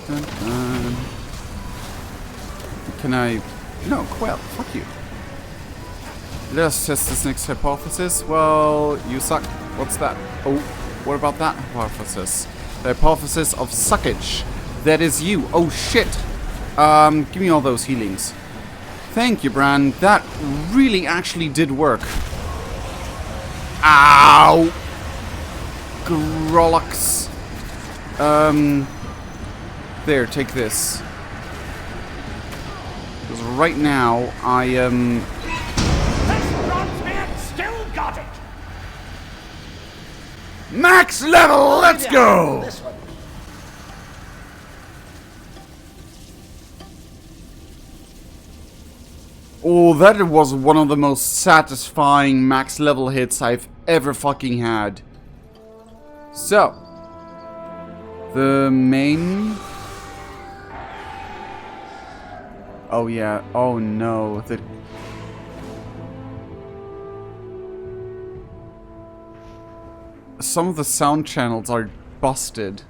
dun. Can I... No, Quell, fuck you. Let us test this next hypothesis. Well, you suck. What's that? Oh, what about that hypothesis? The hypothesis of suckage. That is you. Oh, shit. Give me all those healings. Thank you, Bran. That really actually did work. Ow! Grolux. There, take this. Because right now, I am... This bronzeman still got it! Max level! Let's go! This one. Oh, that was one of the most satisfying max level hits I've ever fucking had. So, the main... Oh yeah, oh no, some of the sound channels are busted.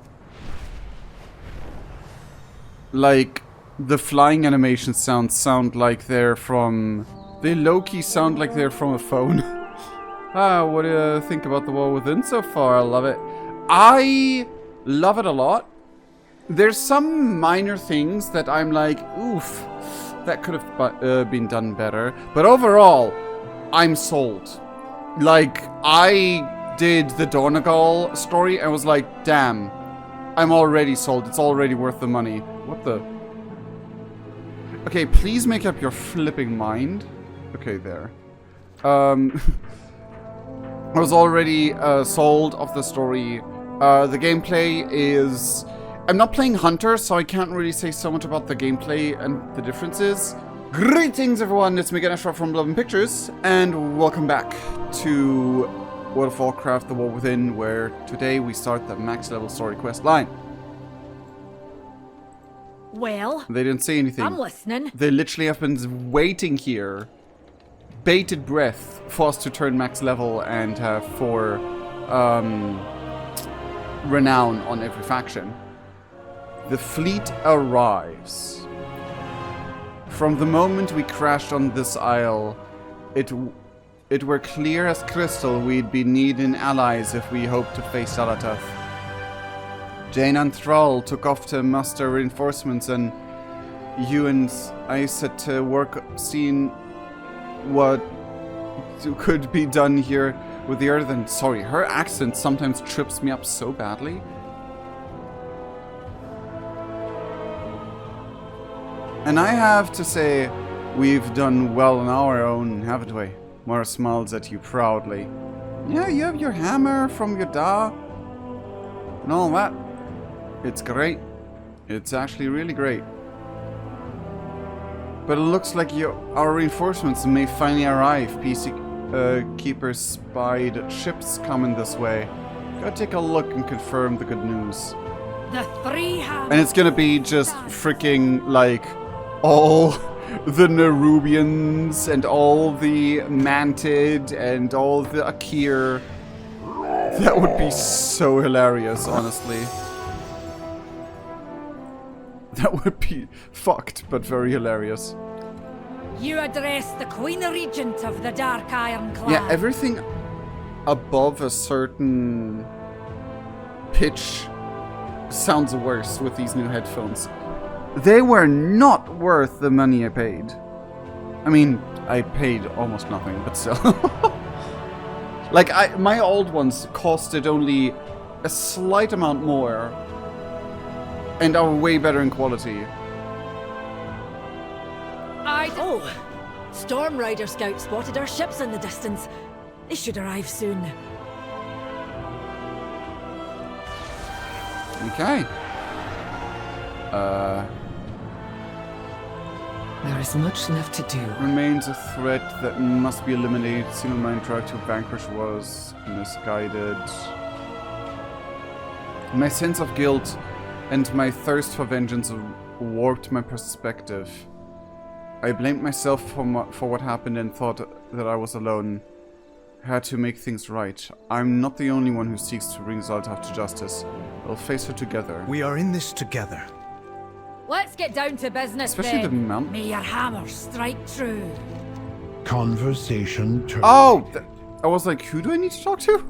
Like, the flying animations sound like they're from... They low-key sound like they're from a phone. What do you think about the War Within so far? I love it. I love it a lot. There's some minor things that I'm like, oof, that could have been done better. But overall, I'm sold. Like, I did the Donegal story and was like, damn, I'm already sold. It's already worth the money. What the... Okay, please make up your flipping mind. Okay, there. I was already sold of the story. The gameplay is... I'm not playing Hunter, so I can't really say so much about the gameplay and the differences. Greetings, everyone. It's me, Ganesh from Bloodmoon Pictures, and welcome back to World of Warcraft: The War Within, where today we start the max level story quest line. Well, They didn't say anything. I'm listening. They literally have been waiting here, bated breath, for us to turn max level and have 4 renown on every faction. The fleet arrives. From the moment we crashed on this isle, it were clear as crystal we'd be needing allies if we hoped to face Alatath. Jane and Thrall took off to muster reinforcements, and you and I set to work seeing what could be done here with the earth. And sorry, her accent sometimes trips me up so badly. And I have to say, we've done well on our own, haven't we? Mara smiles at you proudly. Yeah, you have your hammer from your da and all that. It's great. It's actually really great. But it looks like our reinforcements may finally arrive. Peacekeepers spied ships coming this way. Go take a look and confirm the good news. The 3 have... And it's gonna be just freaking like all the Nerubians and all the Mantid and all the Akir. That would be so hilarious, honestly. That would be fucked, but very hilarious. You address the Queen Regent of the Dark Iron Clan. Yeah, everything above a certain pitch sounds worse with these new headphones. They were not worth the money I paid. I mean, I paid almost nothing, but still. Like, my old ones costed only a slight amount more and are way better in quality. Oh, Storm Rider Scout spotted our ships in the distance. They should arrive soon. Okay. There is much left to do. Remains a threat that must be eliminated. Single mind tried to vanquish was misguided. My sense of guilt and my thirst for vengeance warped my perspective. I blamed myself for what happened and thought that I was alone. I had to make things right. I'm not the only one who seeks to bring Zaltaf to justice. We'll face her together. We are in this together. Let's get down to business Especially the then. mount. May your hammer strike true. Conversation terminated. Oh! I was like, who do I need to talk to?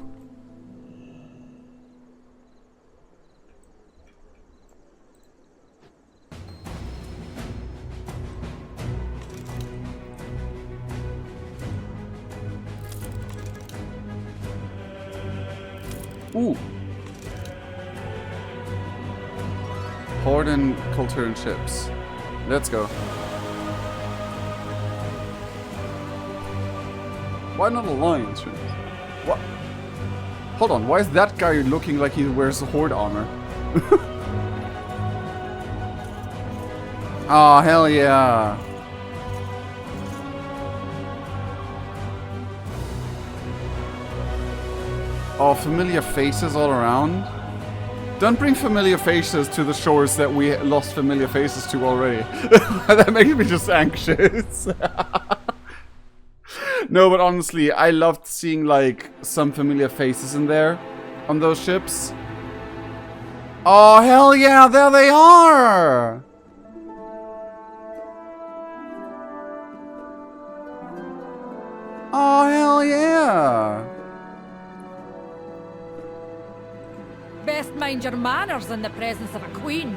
Ooh. Horde and Culture and ships. Let's go. Why not alliance ships? What? Hold on, why is that guy looking like he wears Horde armor? Oh, hell yeah. Oh, familiar faces all around. Don't bring familiar faces to the shores that we lost familiar faces to already. That makes me just anxious. No, but honestly, I loved seeing like some familiar faces in there on those ships. Oh, hell yeah, there they are! Oh, hell yeah! Best mind your manners in the presence of a queen.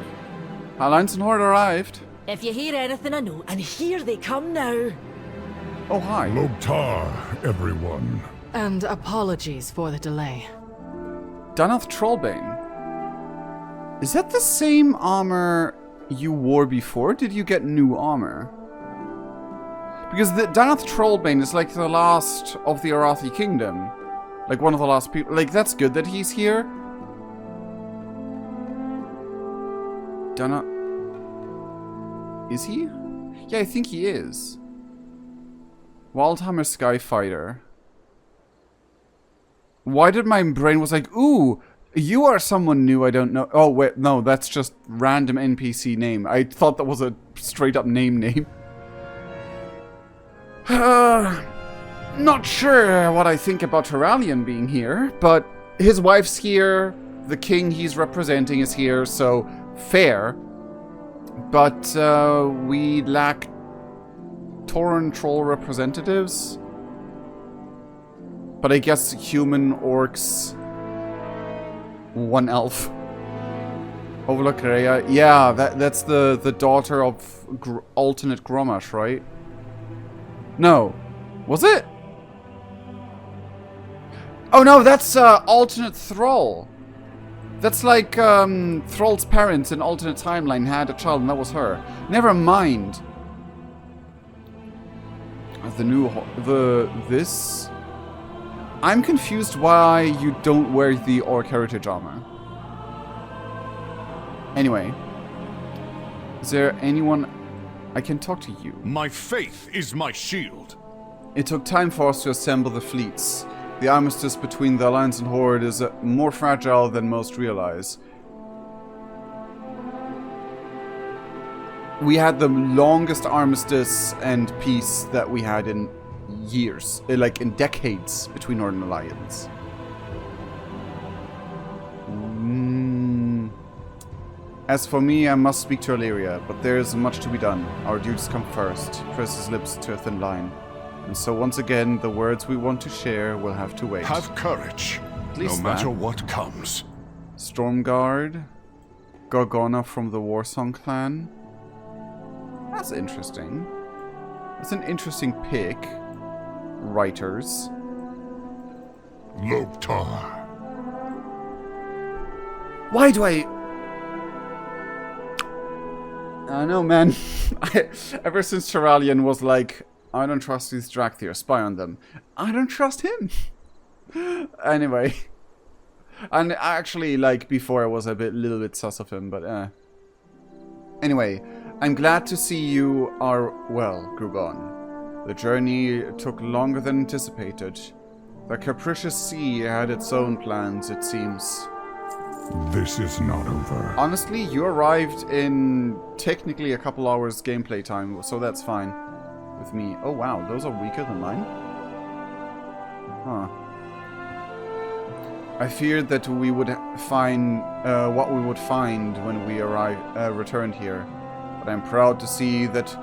Alliance and Horde arrived. If you hear anything, I know. And here they come now. Oh, hi. Lobtar, everyone. And apologies for the delay. Danath Trollbane. Is that the same armor you wore before? Did you get new armor? Because the Danath Trollbane is like the last of the Arathi Kingdom. Like one of the last people. Like, that's good that he's here. Dana... Is he? Yeah, I think he is. Wildhammer Skyfighter. Why did my brain was like, ooh, you are someone new I don't know. Oh, wait, no, that's just random NPC name. I thought that was a straight up name. Not sure what I think about Terralion being here, but his wife's here, the king he's representing is here, so fair. But we lack Tauren troll representatives. But I guess human, orcs, one elf. Overlook Rhea. Yeah, that's the daughter of alternate Gromash, right? No. Was it? Oh no, that's alternate Thrall. That's like Thrall's parents in alternate timeline had a child and that was her. Never mind. This... I'm confused why you don't wear the Orc Heritage armor. Anyway. Is there anyone I can talk to you? My faith is my shield. It took time for us to assemble the fleets. The armistice between the Alliance and Horde is more fragile than most realize. We had the longest armistice and peace that we had in years, like in decades between Horde and Alliance. As for me, I must speak to Illyria, but there is much to be done. Our duties come first. Press his lips to a thin line. And so once again, the words we want to share will have to wait. Have courage, least no matter that. what comes. Stormguard. Gargona from the Warsong clan. That's interesting. That's an interesting pick. Writers. Lobtar. Why do I don't know, man. Ever since Terralion was like, I don't trust these Drakthir, spy on them. I don't trust him. Anyway. And actually, like, before I was a little bit sus of him, but Anyway, I'm glad to see you are well, Grugon. The journey took longer than anticipated. The capricious sea had its own plans, it seems. This is not over. Honestly, you arrived in technically a couple hours gameplay time, so that's fine with me. Oh wow, those are weaker than mine? Huh. I feared that we would find what we would find when we returned here. But I'm proud to see that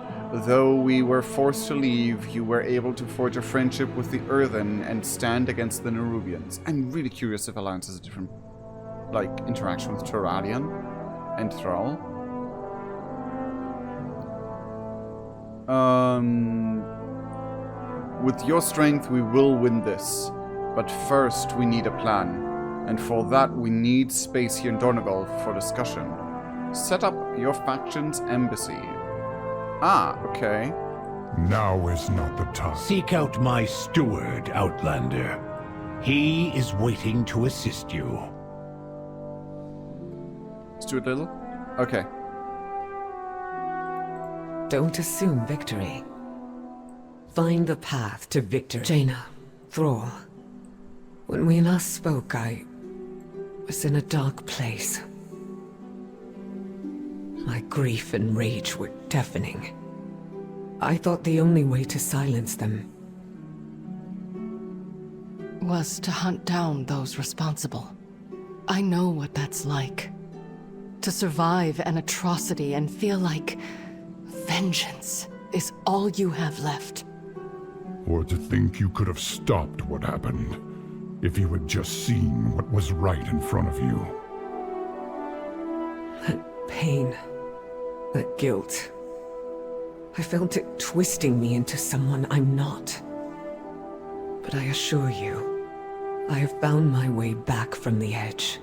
though we were forced to leave, you were able to forge a friendship with the Earthen and stand against the Nerubians. I'm really curious if Alliance has a different, like, interaction with Turalian and Thrall. With your strength, we will win this. But first, we need a plan. And for that, we need space here in Donegal for discussion. Set up your faction's embassy. Ah, okay. Now is not the time. Seek out my steward, Outlander. He is waiting to assist you. Stuart Little? Okay. Don't assume victory. Find the path to victory. Jaina. Thrall. When we last spoke, I was in a dark place. My grief and rage were deafening. I thought the only way to silence them Was to hunt down those responsible. I know what that's like. To survive an atrocity and feel like vengeance is all you have left. Or to think you could have stopped what happened if you had just seen what was right in front of you. That pain, that guilt. I felt it twisting me into someone I'm not. But I assure you, I have found my way back from the edge.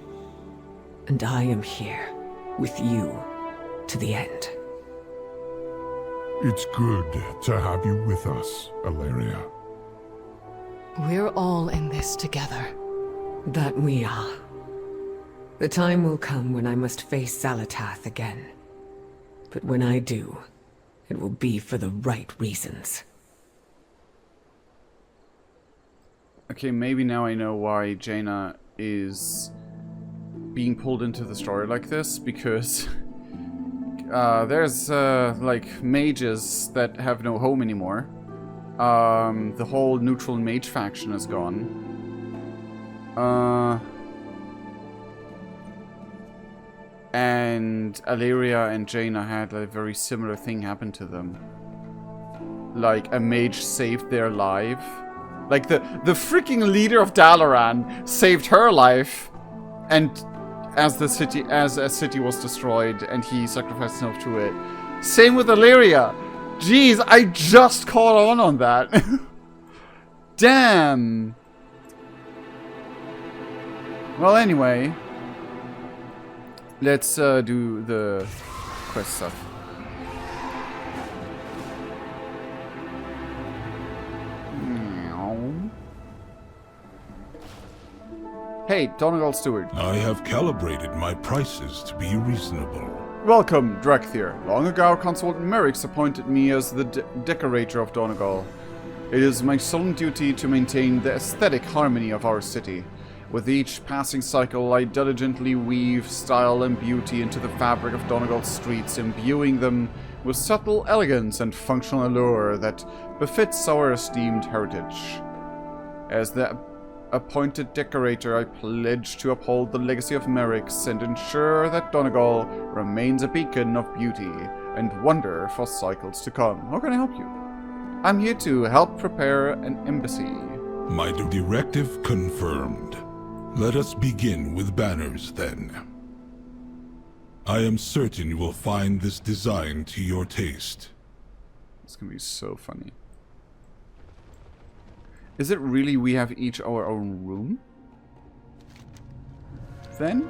And I am here, with you, to the end. It's good to have you with us, Ilaria. We're all in this together. That we are. The time will come when I must face Xalatath again. But when I do, it will be for the right reasons. Okay, maybe now I know why Jaina is being pulled into the story like this, because there's like mages that have no home anymore. The whole neutral mage faction is gone. And Ilaria and Jaina had a very similar thing happen to them. Like, a mage saved their life. Like, the freaking leader of Dalaran saved her life, and as a city was destroyed, and he sacrificed himself to it. Same with Ilaria. Jeez, I just caught on that. Damn. Well, anyway, let's do the quest stuff. Hey, Donegal Steward. I have calibrated my prices to be reasonable. Welcome, Drekthir. Long ago, Consultant Merrick's appointed me as the decorator of Donegal. It is my solemn duty to maintain the aesthetic harmony of our city. With each passing cycle, I diligently weave style and beauty into the fabric of Donegal's streets, imbuing them with subtle elegance and functional allure that befits our esteemed heritage. As the appointed decorator, I pledge to uphold the legacy of Merrick's and ensure that Donegal remains a beacon of beauty and wonder for cycles to come. How can I help you? I'm here to help prepare an embassy. My directive confirmed. Let us begin with banners, then. I am certain you will find this design to your taste. It's gonna be so funny. Is it really we have each our own room? Then?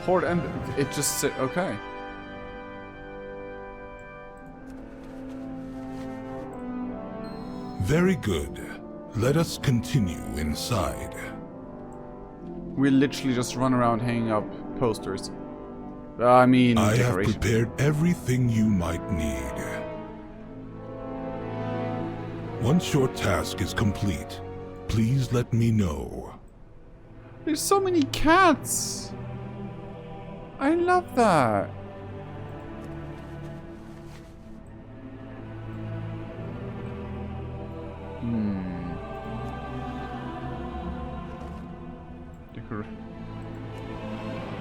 Horde and it just said, okay. Very good. Let us continue inside. We literally just run around hanging up posters. I mean, I have decoration. prepared everything you might need. Once your task is complete, please let me know. There's so many cats! I love that.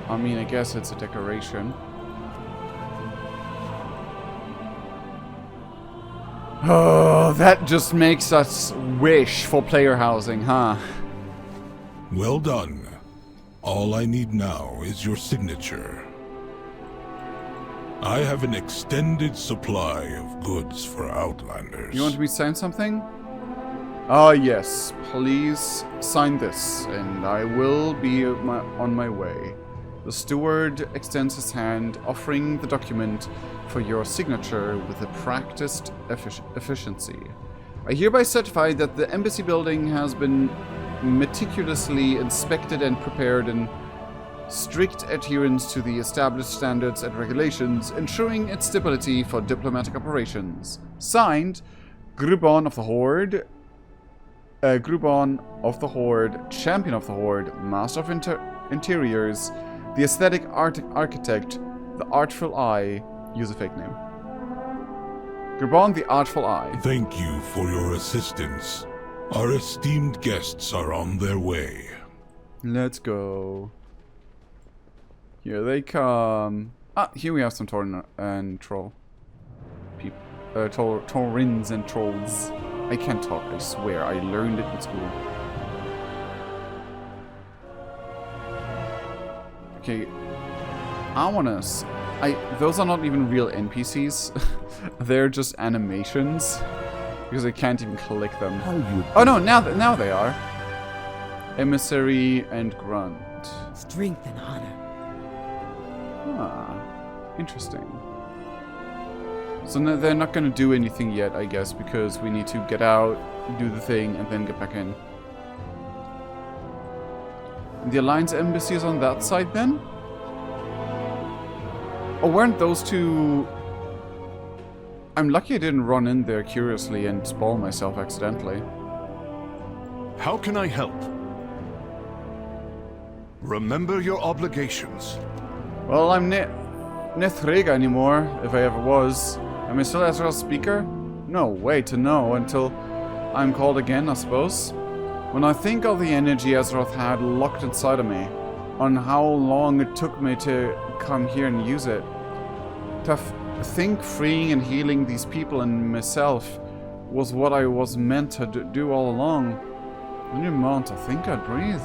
I mean, I guess it's a decoration. Oh, that just makes us wish for player housing, huh? Well done. All I need now is your signature. I have an extended supply of goods for Outlanders. You want me to sign something? Ah, yes. Please sign this, and I will be on my way. The steward extends his hand, offering the document for your signature with a practiced efficiency. I hereby certify that the embassy building has been meticulously inspected and prepared in strict adherence to the established standards and regulations, ensuring its stability for diplomatic operations. Signed, Grubon of the Horde, Champion of the Horde, Master of Interiors, the Aesthetic Architect, the Artful Eye. Use a fake name. Grubon, the Artful Eye. Thank you for your assistance. Our esteemed guests are on their way. Let's go. Here they come. Ah, here we have some Tauren and Troll. Taurins and Trolls. I can't talk, I swear. I learned it in school. Okay. Those are not even real NPCs. They're just animations. Because I can't even click them. Oh no, now they are. Emissary and Grunt. Strength and honor. Ah, interesting. So no, they're not gonna do anything yet, I guess, because we need to get out, do the thing, and then get back in. And the Alliance embassy is on that side then? Oh, weren't those two... I'm lucky I didn't run in there curiously and spawn myself accidentally. How can I help? Remember your obligations. Well, I'm Nethrega anymore, if I ever was. Am I still Ezra's speaker? No way to know until I'm called again, I suppose. When I think of the energy Ezroth had locked inside of me, on how long it took me to come here and use it, to think freeing and healing these people and myself was what I was meant to do all along. Only a moment I think I'd breathe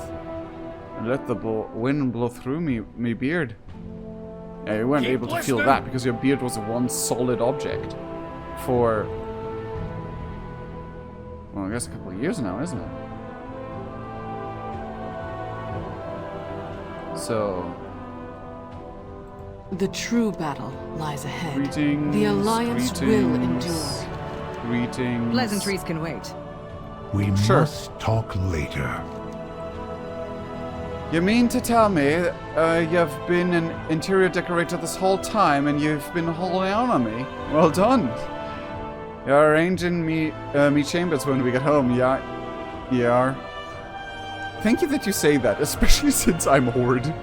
and let the wind blow through me beard. Yeah, you weren't able to feel that because your beard was one solid object for, well, I guess a couple of years now, isn't it? So, The true battle lies ahead. greetings. The Alliance will endure. Greetings. Pleasantries can wait. We Sure. must talk later. You mean to tell me you've been an interior decorator this whole time and you've been holding out on me? Well done. You're arranging me chambers when we get home, yeah? Yeah. Thank you that you say that, especially since I'm Horde.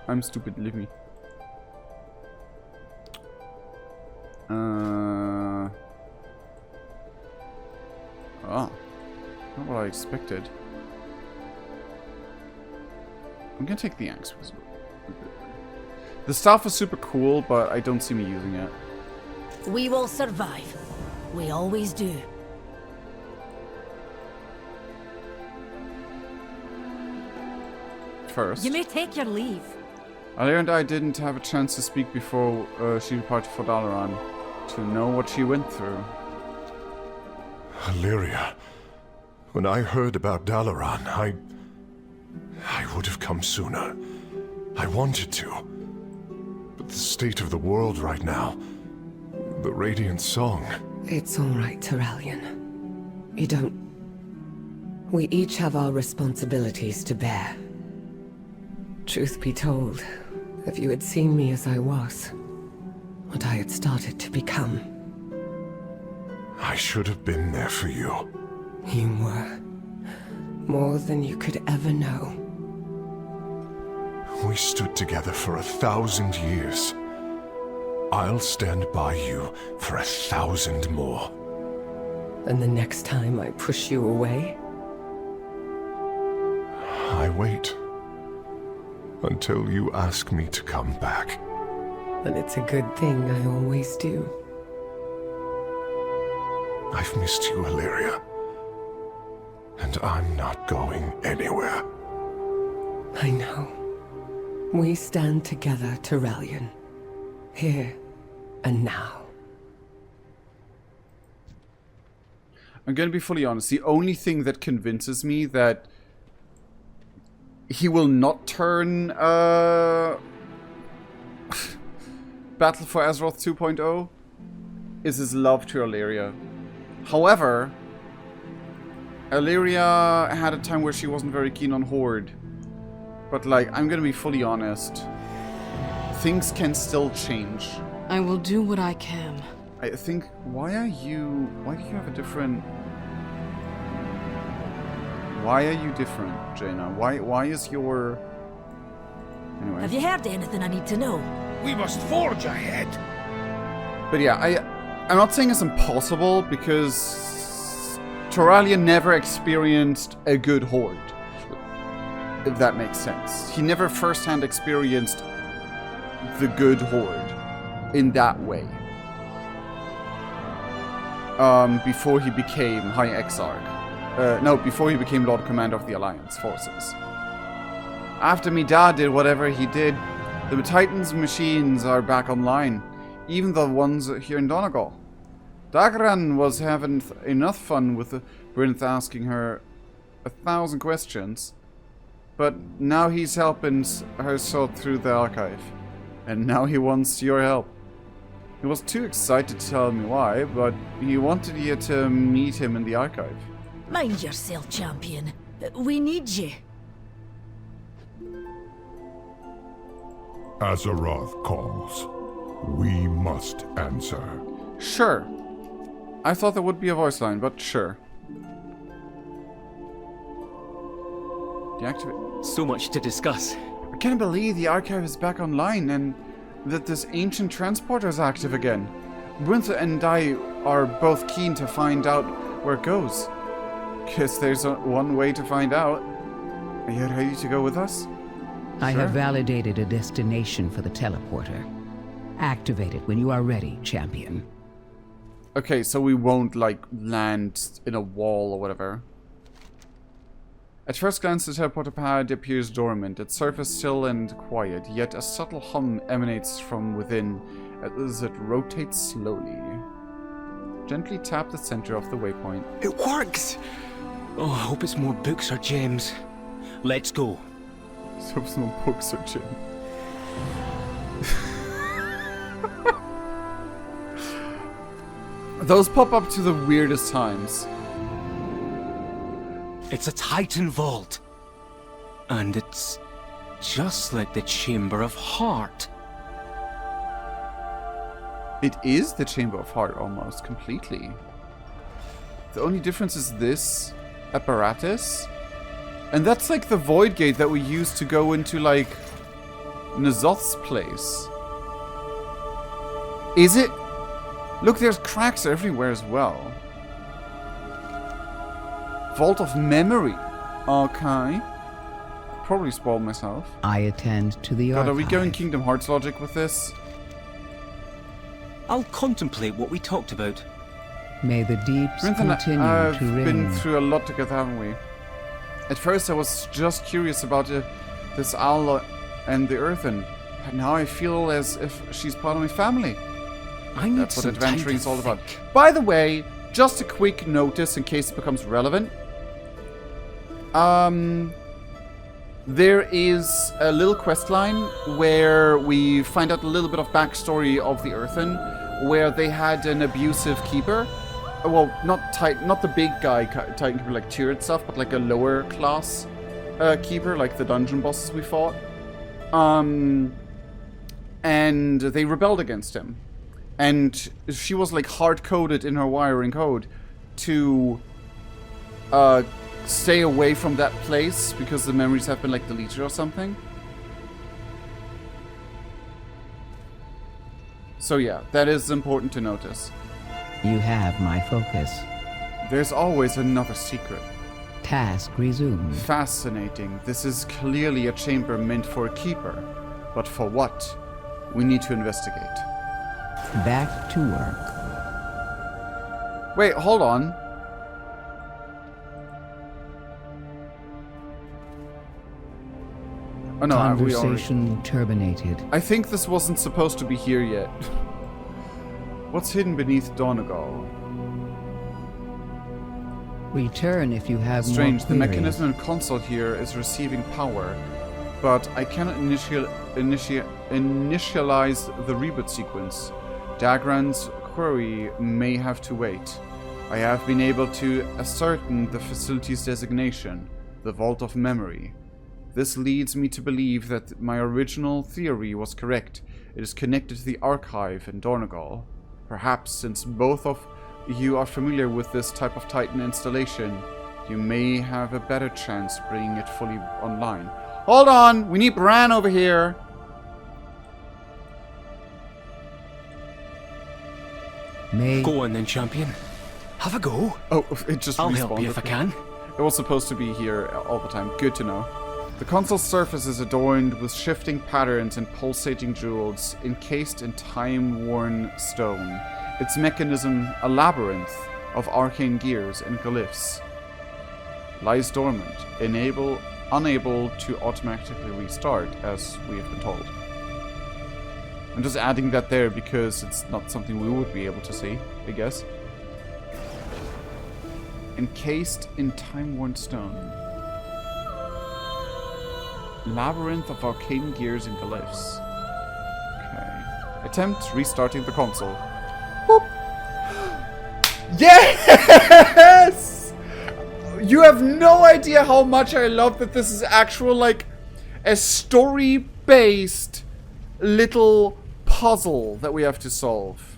I'm stupid, leave me. Not what I expected. I'm gonna take the axe. The staff was super cool, but I don't see me using it. We will survive. We always do. First, You may take your leave. I learned I didn't have a chance to speak before she departed for Dalaran, to know what she went through. Illyria, when I heard about Dalaran, I would have come sooner. I wanted to. But the state of the world right now, the Radiant Song... It's all right, Terralion. You don't... We each have our responsibilities to bear. Truth be told, if you had seen me as I was, what I had started to become... I should have been there for you. You were. More than you could ever know. We stood together for 1,000 years. I'll stand by you for 1,000 more. And the next time I push you away, I wait. Until you ask me to come back. And it's a good thing I always do. I've missed you, Illyria. And I'm not going anywhere. I know. We stand together, Tyrellian. Here and now. I'm gonna be fully honest. The only thing that convinces me that he will not turn Battle for Azeroth 2.0 is his love to Illyria. However, Illyria had a time where she wasn't very keen on Horde. But like, I'm gonna be fully honest. Things can still change. I will do what I can. I think, why do you have a different... Why are you different, Jaina? Why is your... Anyway. Have you heard anything I need to know? We must forge ahead. But yeah, I'm not saying it's impossible, because Tyrellian never experienced a good Horde. If that makes sense. He never firsthand experienced the good Horde in that way. Before he became High Exarch. No, before he became Lord Commander of the Alliance forces. After me dad did whatever he did, the Titan's machines are back online. Even the ones here in Donegal. Dagran was having enough fun with Brinth asking her 1,000 questions. But now he's helping her sort through the archive. And now he wants your help. He was too excited to tell me why, but he wanted you to meet him in the archive. Mind yourself, champion. We need you. Azeroth calls. We must answer. Sure. I thought there would be a voice line, but sure. Deactivate. So much to discuss. I can't believe the archive is back online and that this ancient transporter is active again. Brinth and I are both keen to find out where it goes. Guess there's one way to find out. Are you ready to go with us? I Sure. have validated a destination for the teleporter. Activate it when you are ready, champion. Okay, so we won't, like, land in a wall or whatever. At first glance, the teleporter pad appears dormant, its surface still and quiet, yet a subtle hum emanates from within as it rotates slowly. Gently tap the center of the waypoint. It works! Oh, I hope it's more books or gems. Let's go. So it's no books or gym. Those pop up to the weirdest times. It's a Titan vault. And it's just like the Chamber of Heart. It is the Chamber of Heart almost completely. The only difference is this apparatus. And that's like the void gate that we used to go into like N'Zoth's place. Is it? Look, there's cracks everywhere as well. Vault of Memory. Okay. Probably spoiled myself. I attend to the God, archive. are we going Kingdom Hearts logic with this? I'll contemplate what we talked about. May the deeps Brinth and continue I've to reign. been through a lot together, haven't we? At first I was just curious about this owl and the earthen. But now I feel as if she's part of my family. I need That's what some time adventuring to is all about. think. By the way, just a quick notice in case it becomes relevant. There is a little quest line where we find out a little bit of backstory of the Earthen, where they had an abusive keeper. Well, not the big guy Titan keeper like Tyr and stuff, but like a lower class keeper, like the dungeon bosses we fought. And they rebelled against him. And she was like hard-coded in her wiring code to stay away from that place because the memories have been like deleted or something. So yeah, that is important to notice. You have my focus. There's always another secret. Task resumed. Fascinating. This is clearly a chamber meant for a keeper. But for what? We need to investigate. Back to work. Wait, hold on. Oh no, Conversation terminated. I think this wasn't supposed to be here yet. What's hidden beneath Donegal? Return if you have Strange, more the queries. mechanism and console here is receiving power, but I cannot initialize the reboot sequence. Dagran's query may have to wait. I have been able to ascertain the facility's designation, the Vault of Memory. This leads me to believe that my original theory was correct. It is connected to the archive in Donegal. Perhaps, since both of you are familiar with this type of Titan installation, you may have a better chance bringing it fully online. Hold on! We need Bran over here! Go on then, champion. Have a go. Oh, it just I'll respawned. help you if I can. It was supposed to be here all the time. Good to know. The console's surface is adorned with shifting patterns and pulsating jewels, encased in time-worn stone. Its mechanism, a labyrinth of arcane gears and glyphs, lies dormant, unable to automatically restart, as we have been told. I'm just adding that there because it's not something we would be able to see, I guess. Encased in time-worn stone. Labyrinth of arcane gears and glyphs. Okay. Attempt restarting the console. Boop. Yes! You have no idea how much I love that this is actual, like, a story-based little puzzle that we have to solve.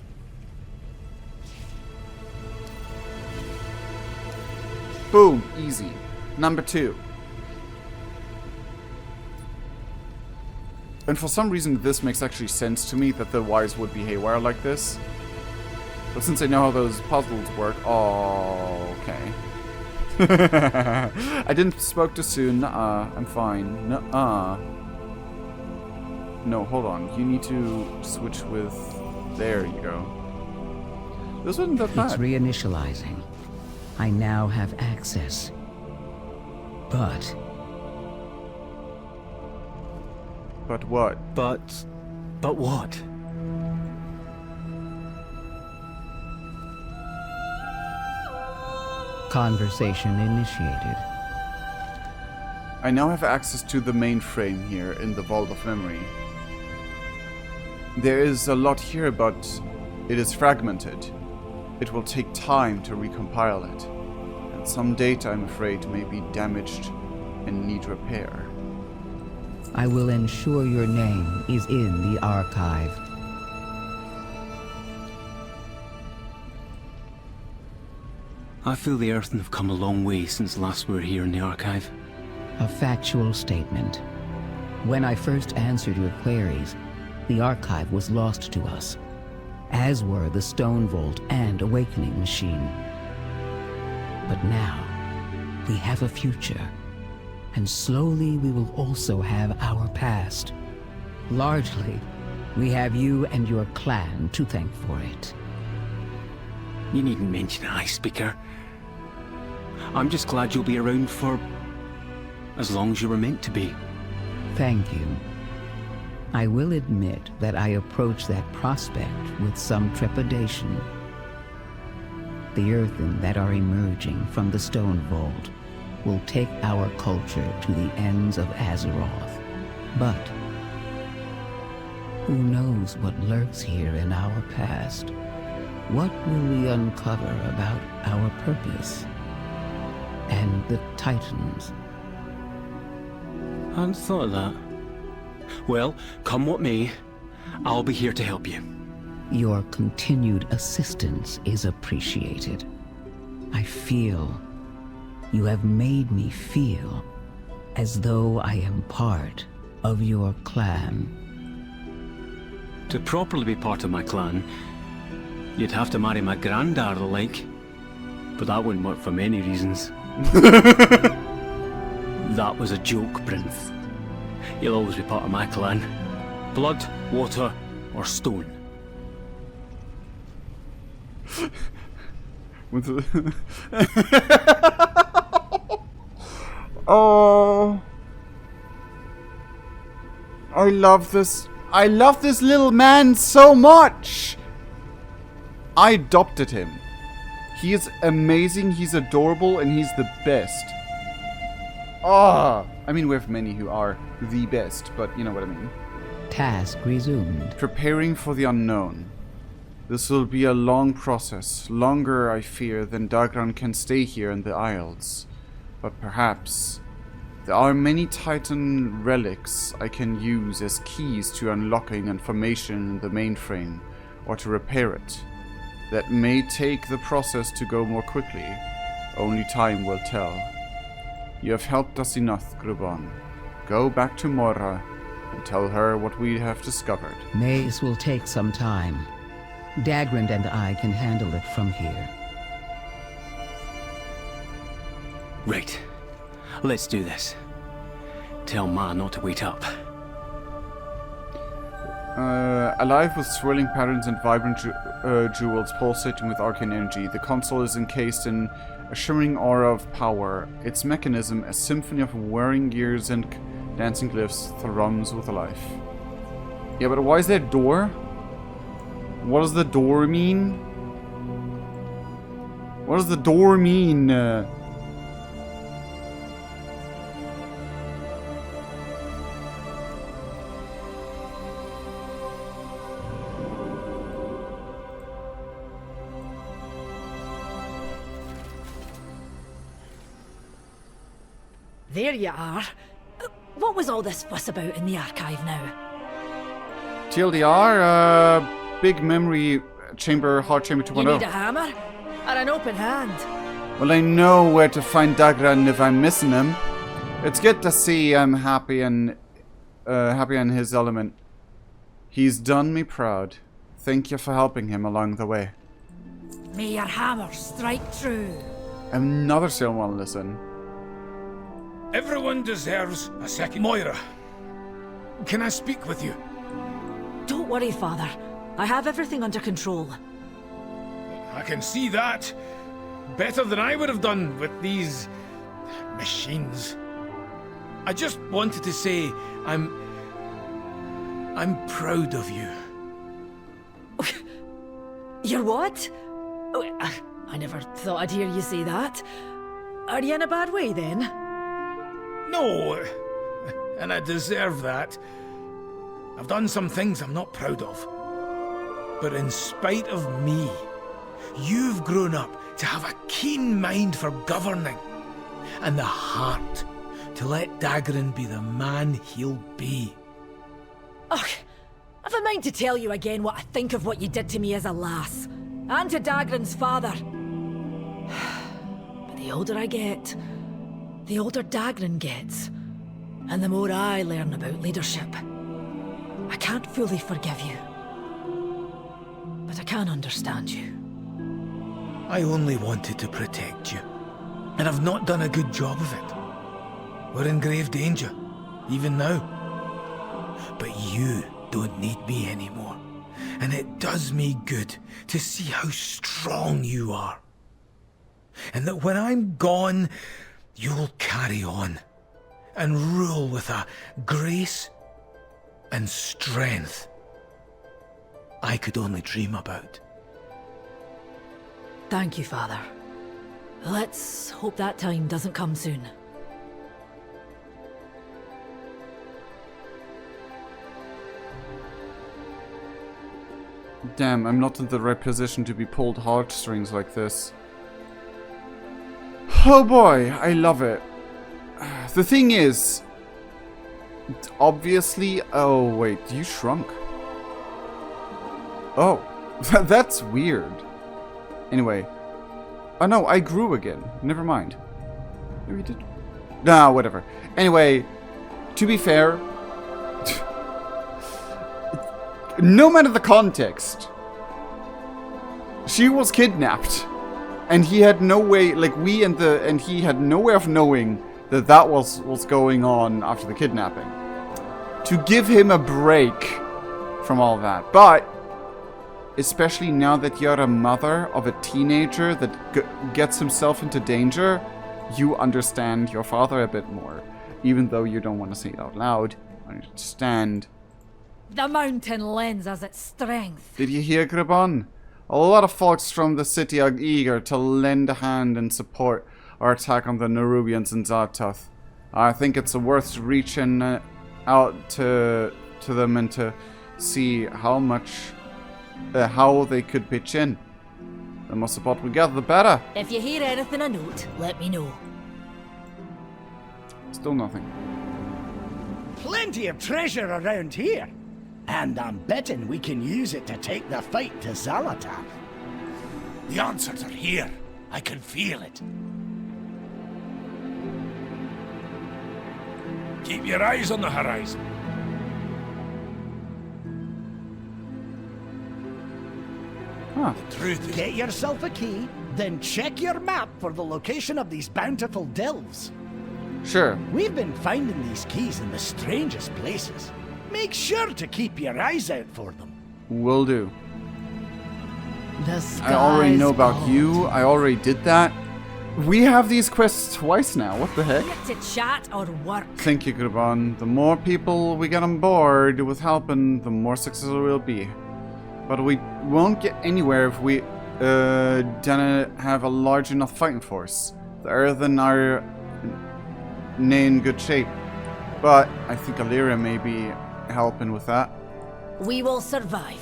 Boom, easy. Number 2. And for some reason this makes actually sense to me that the wires would be haywire like this. But since I know how those puzzles work, oh, okay. I didn't spoke too soon. Nuh-uh, I'm fine. Nuh-uh. No, hold on. You need to switch with... There you go. This wasn't that bad. It's reinitializing. I now have access. But what? But what? Conversation initiated. I now have access to the mainframe here in the Vault of Memory. There is a lot here, but it is fragmented. It will take time to recompile it, and some data, I'm afraid, may be damaged and need repair. I will ensure your name is in the archive. I feel the Earthen have come a long way since last we were here in the archive. A factual statement. When I first answered your queries, the archive was lost to us, as were the Stone Vault and Awakening Machine. But now, we have a future, and slowly we will also have our past. Largely, we have you and your clan to thank for it. You needn't mention Ice Speaker. I'm just glad you'll be around for as long as you were meant to be. Thank you. I will admit that I approach that prospect with some trepidation. The Earthen that are emerging from the Stone Vault will take our culture to the ends of Azeroth. But who knows what lurks here in our past? What will we uncover about our purpose and the Titans? I hadn't thought of that. Well, come what may, I'll be here to help you. Your continued assistance is appreciated. I feel, you have made me feel as though I am part of your clan. To properly be part of my clan, you'd have to marry my granddad, like. But that wouldn't work for many reasons. That was a joke, Prince. You'll always be part of my clan. Blood, water, or stone. Oh, I love this. I love this little man so much. I adopted him. He is amazing. He's adorable, and he's the best. Ah, I mean, we have many who are the best, but you know what I mean. Task resumed. Preparing for the unknown. This will be a long process, longer, I fear, than Dagran can stay here in the Isles. But perhaps there are many Titan relics I can use as keys to unlocking information in the mainframe, or to repair it. That may take the process to go more quickly. Only time will tell. You have helped us enough, Grubon. Go back to Mora and tell her what we have discovered. Maze will take some time. Dagrand and I can handle it from here. Right. Let's do this. Tell Ma not to wait up. Alive with swirling patterns and vibrant jewels pulsating with arcane energy, the console is encased in a shimmering aura of power. Its mechanism, a symphony of whirring gears and dancing glyphs, thrums with life. Yeah, but why is there a door? What does the door mean? What does the door mean? There you are. What was all this fuss about in the archive now? TLDR, big memory chamber, heart chamber 2.0. You need a hammer? Or an open hand? Well, I know where to find Dagran if I'm missing him. It's good to see I'm happy and happy in his element. He's done me proud. Thank you for helping him along the way. May your hammer strike true. Another still want to listen. Everyone deserves a second. Moira, can I speak with you? Don't worry, Father. I have everything under control. I can see that. Better than I would have done with these machines. I just wanted to say I'm proud of you. You're what? Oh, I never thought I'd hear you say that. Are you in a bad way then? No, and I deserve that. I've done some things I'm not proud of. But in spite of me, you've grown up to have a keen mind for governing, and the heart to let Dagran be the man he'll be. Ugh, I've a mind to tell you again what I think of what you did to me as a lass, and to Dagran's father. But the older I get, the older Dagran gets, and the more I learn about leadership. I can't fully forgive you, but I can understand you. I only wanted to protect you, and I've not done a good job of it. We're in grave danger, even now. But you don't need me anymore, and it does me good to see how strong you are. And that when I'm gone, you'll carry on and rule with a grace and strength I could only dream about. Thank you, Father. Let's hope that time doesn't come soon. Damn, I'm not in the right position to be pulled heartstrings like this. Oh boy, I love it. The thing is, obviously... Oh, wait, you shrunk. Oh, that's weird. Anyway. Oh no, I grew again. Never mind. Maybe you did. Nah, whatever. Anyway, to be fair... no matter the context, she was kidnapped. And he had no way, like he had no way of knowing that that was what's going on after the kidnapping. To give him a break from all that. But especially now that you're a mother of a teenager that gets himself into danger, you understand your father a bit more. Even though you don't want to say it out loud, I understand. The mountain lends us its strength. Did you hear, Gribon? A lot of folks from the city are eager to lend a hand and support our attack on the Nerubians in Zartoth. I think it's worth reaching out to them and to see how much, how they could pitch in. The more support we get, the better. If you hear anything of note, let me know. Still nothing. Plenty of treasure around here. And I'm betting we can use it to take the fight to Zalatath. The answers are here. I can feel it. Keep your eyes on the horizon. Huh. The truth is... Get yourself a key, then check your map for the location of these bountiful delves. Sure. We've been finding these keys in the strangest places. Make sure to keep your eyes out for them. Will do. The I already know sky's about gold. you. I already did that. We have these quests twice now. What the heck? Here to chat or work? Thank you, Gribon. The more people we get on board with helping, the more successful we'll be. But we won't get anywhere if we don't have a large enough fighting force. The Earthen are in good shape. But I think Illyria may be helping with that. We will survive.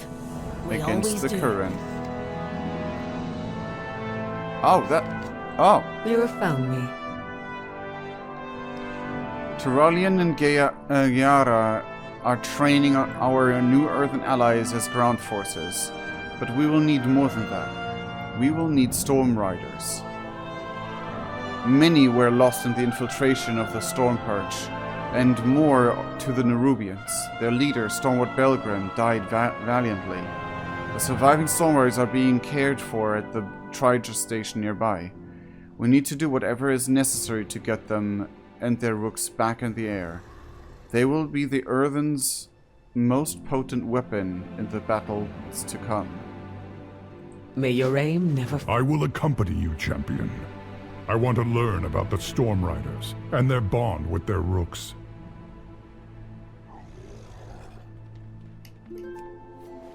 We Against always the do. current. Oh, that... Oh. You have found me. Tyrolian and Gyara are training our new Earthen allies as ground forces. But we will need more than that. We will need Storm Riders. Many were lost in the infiltration of the Storm Perch, and more to the Nerubians. Their leader, Stormward Belgrim, died valiantly. The surviving Stormriders are being cared for at the Triger station nearby. We need to do whatever is necessary to get them and their rooks back in the air. They will be the Earthen's most potent weapon in the battles to come. May your aim never... I will accompany you, champion. I want to learn about the Storm Riders and their bond with their rooks.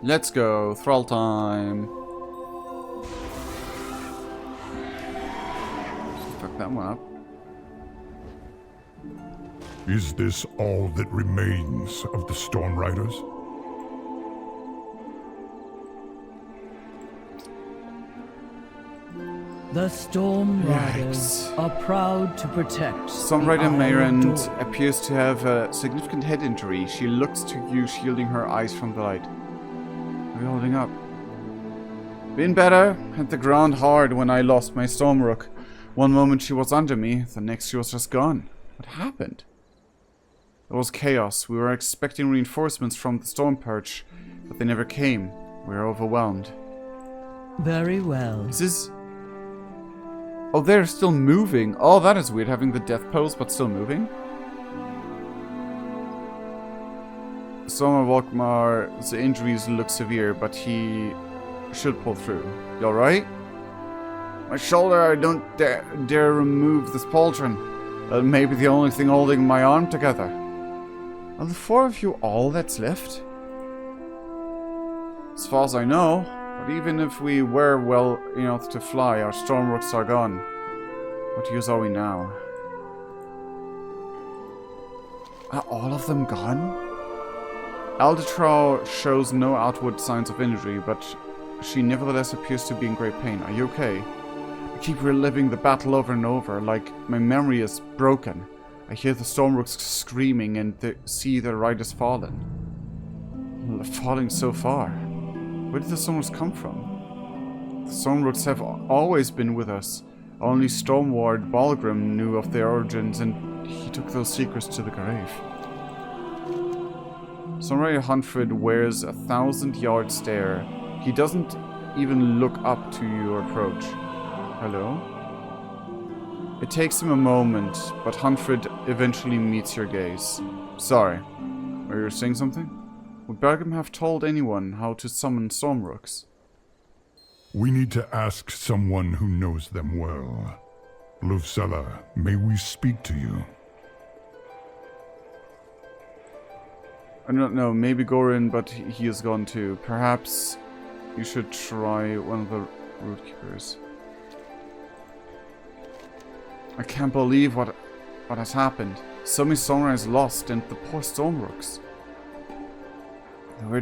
Let's go. Thrall time. Fuck that one up. Is this all that remains of the Storm Riders? The Storm Riders Yikes. are proud to protect. Stormrider the Isle of Mayrand Dor. appears to have a significant head injury. She looks to you, shielding her eyes from the light. Are you holding up? Been better. Hit the ground hard when I lost my Stormrook. One moment she was under me, the next she was just gone. What happened? There was chaos. We were expecting reinforcements from the Storm Perch, but they never came. We were overwhelmed. Very well. Is this... Oh, they're still moving. Oh, that is weird, having the death pose, but still moving. Stormer Volkmar's injuries look severe, but he should pull through. You alright? My shoulder, I don't dare remove this pauldron. That may be the only thing holding my arm together. Are the four of you all that's left? As far as I know. But even if we were well enough to fly, our Stormrooks are gone. What use are we now? Are all of them gone? Aldetrau shows no outward signs of injury, but she nevertheless appears to be in great pain. Are you okay? I keep reliving the battle over and over, like my memory is broken. I hear the Stormrooks screaming and see their riders fallen. Falling so far. Where did the Stormrooks come from? The Stormrooks have always been with us. Only Stormward Balgrim knew of their origins, and he took those secrets to the grave. Stormrider Huntford wears a 1,000-yard stare. He doesn't even look up to your approach. Hello? It takes him a moment, but Huntford eventually meets your gaze. Sorry. Were you saying something? Would Belgrim have told anyone how to summon Stormrooks? We need to ask someone who knows them well. Luvsela, may we speak to you? I don't know, maybe Gorin, but he is gone too. Perhaps you should try one of the root keepers. I can't believe what has happened. So many Stormriders lost, and the poor Stormrooks. They were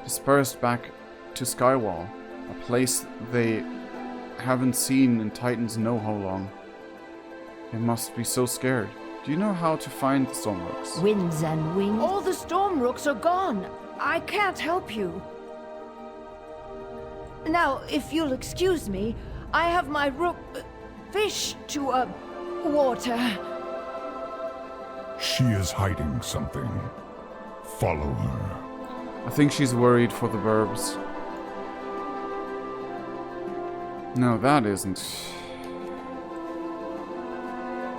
dispersed back to Skywall, a place they haven't seen in Titans know how long. They must be so scared. Do you know how to find the Stormrooks? Winds and wings. All the Stormrooks are gone. I can't help you. Now, if you'll excuse me, I have my fish to, water. She is hiding something. Follow her. I think she's worried for the burbs. No, that isn't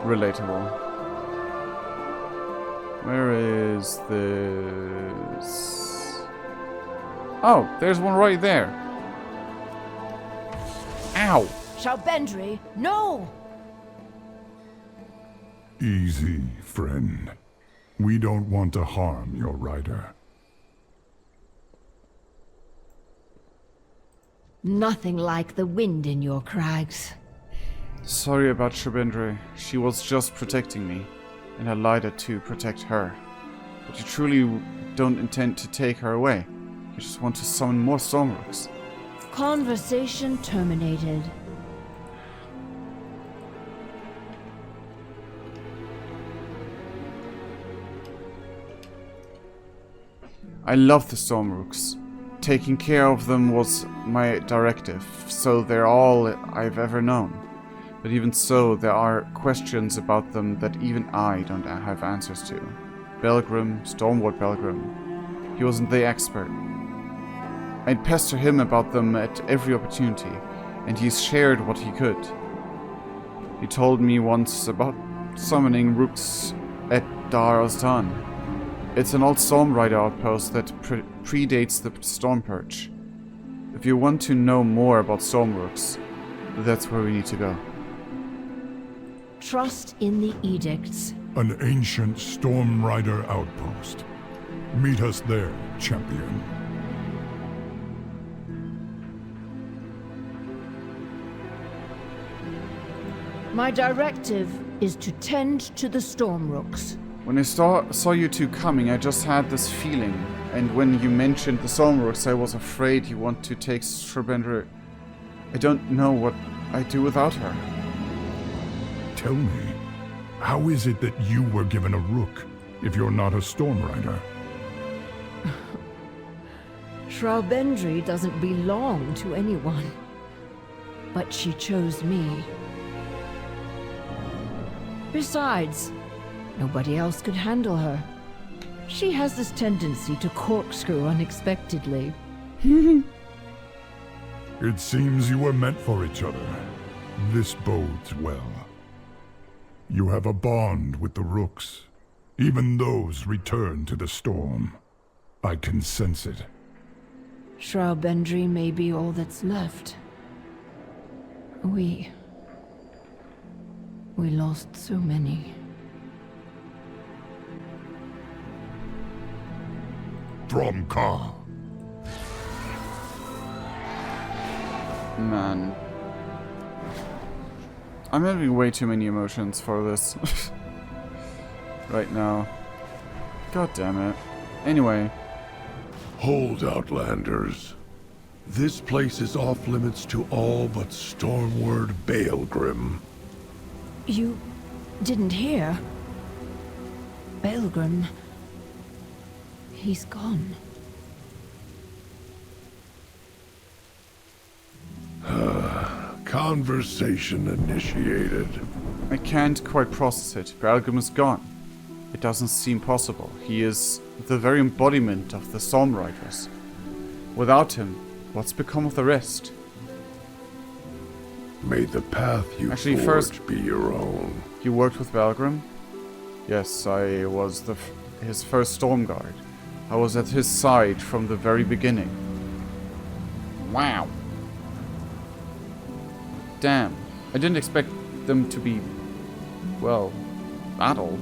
relatable. Where is this? Oh, there's one right there. Ow! Shalbendry, no! Easy, friend. We don't want to harm your rider. Nothing like the wind in your crags. Sorry about Shalbendry. She was just protecting me, and I lied to protect her. But you truly don't intend to take her away. You just want to summon more Stormrooks. Conversation terminated. I love the Stormrooks. Taking care of them was my directive, so they're all I've ever known. But even so, there are questions about them that even I don't have answers to. Belgrim, Stormward Belgrim. He wasn't the expert. I'd pester him about them at every opportunity, and he's shared what he could. He told me once about summoning rooks at Dar Oztan. It's an old Stormrider outpost that predates the Storm Purge. If you want to know more about Stormrooks, that's where we need to go. Trust in the edicts. An ancient Storm Rider outpost. Meet us there, champion. My directive is to tend to the Stormrooks. When I saw you two coming, I just had this feeling. And when you mentioned the Stormrooks, I was afraid you want to take Shalbendry. I don't know what I'd do without her. Tell me, how is it that you were given a rook if you're not a Storm Rider? Shalbendry doesn't belong to anyone. But she chose me. Besides, nobody else could handle her. She has this tendency to corkscrew unexpectedly. It seems you were meant for each other. This bodes well. You have a bond with the rooks. Even those return to the storm. I can sense it. Shalbendry may be all that's left. We lost so many. Dromka. Man. I'm having way too many emotions for this. Right now. God damn it. Anyway. Hold, Outlanders. This place is off limits to all but Stormward Belgrim. You didn't hear? Belgrim. He's gone. Conversation initiated. I can't quite process it. Belgrim is gone. It doesn't seem possible. He is the very embodiment of the Stormriders. Without him, what's become of the rest? May the path you forge first, be your own. You worked with Belgrim? Yes, I was his first Storm Guard. I was at his side from the very beginning. Wow. Damn. I didn't expect them to be, well, battle.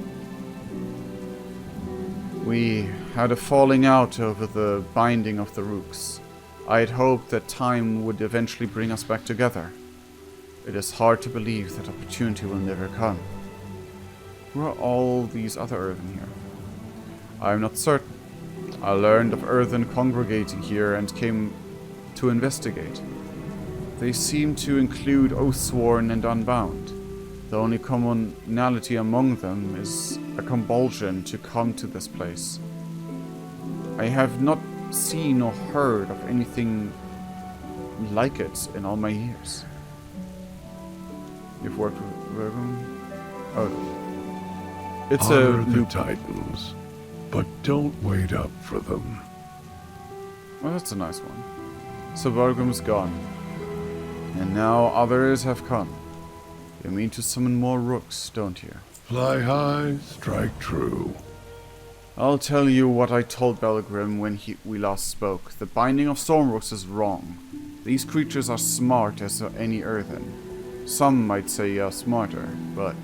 We had a falling out over the binding of the rooks. I had hoped that time would eventually bring us back together. It is hard to believe that opportunity will never come. Who are all these other Earthen here? I am not certain. I learned of Earthen congregating here and came to investigate. They seem to include Oathsworn and Unbound. The only commonality among them is a compulsion to come to this place. I have not seen or heard of anything like it in all my years. You've worked with them? Oh. It's Honor a the new Titans, but don't wait up for them. Well, that's a nice one. So Bargrim's gone. And now others have come. You mean to summon more rooks, don't you? Fly high, strike true. I'll tell you what I told Belgrim when we last spoke. The binding of Stormrooks is wrong. These creatures are smart as any Earthen. Some might say smarter, but